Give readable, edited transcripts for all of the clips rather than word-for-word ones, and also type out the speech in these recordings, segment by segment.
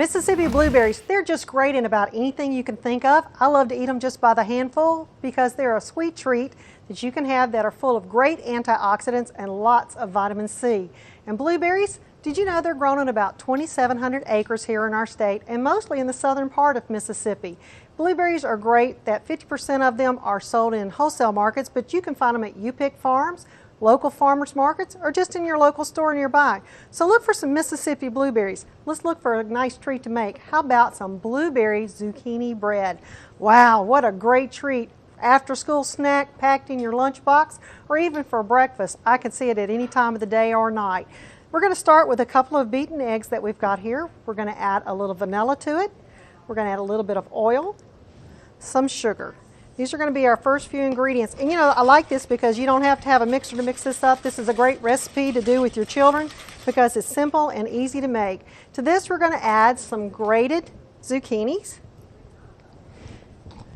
Mississippi blueberries, they're just great in about anything you can think of. I love to eat them just by the handful because they're a sweet treat that you can have that are full of great antioxidants and lots of vitamin C. And blueberries, did you know they're grown on about 2,700 acres here in our state and mostly in the southern part of Mississippi. Blueberries are great that 50% of them are sold in wholesale markets, but you can find them at U-Pick farms, local farmers markets, or just in your local store nearby. So look for some Mississippi blueberries. Let's look for a nice treat to make. How about some blueberry zucchini bread? Wow, what a great treat. After school snack packed in your lunchbox, or even for breakfast. I can see it at any time of the day or night. We're going to start with a couple of beaten eggs that we've got here. We're going to add a little vanilla to it. We're going to add a little bit of oil, some sugar. These are going to be our first few ingredients. And you know, I like this because you don't have to have a mixer to mix this up. This is a great recipe to do with your children because it's simple and easy to make. To this, we're going to add some grated zucchinis.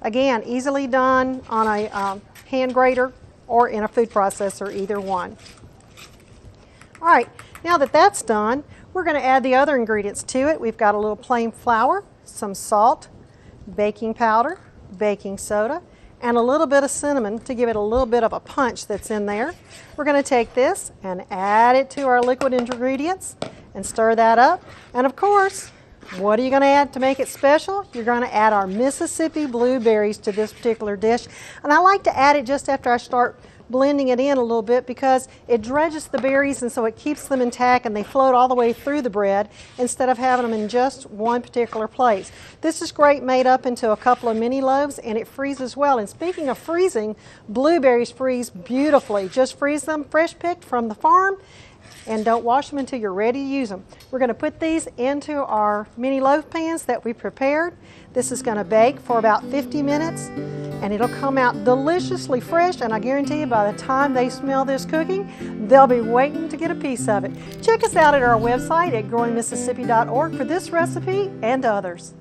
Again, easily done on a hand grater or in a food processor, either one. All right, now that that's done, we're going to add the other ingredients to it. We've got a little plain flour, some salt, baking powder, baking soda, and a little bit of cinnamon to give it a little bit of a punch that's in there. We're going to take this and add it to our liquid ingredients and stir that up. And of course, what are you going to add to make it special? You're going to add our Mississippi blueberries to this particular dish. And I like to add it just after I start blending it in a little bit because it dredges the berries and so it keeps them intact and they float all the way through the bread instead of having them in just one particular place. This is great made up into a couple of mini loaves and it freezes well. And speaking of freezing, blueberries freeze beautifully. Just freeze them fresh picked from the farm and don't wash them until you're ready to use them. We're going to put these into our mini loaf pans that we prepared. This is going to bake for about 50 minutes and it'll come out deliciously fresh, and I guarantee you by the time they smell this cooking, they'll be waiting to get a piece of it. Check us out at our website at growingmississippi.org for this recipe and others.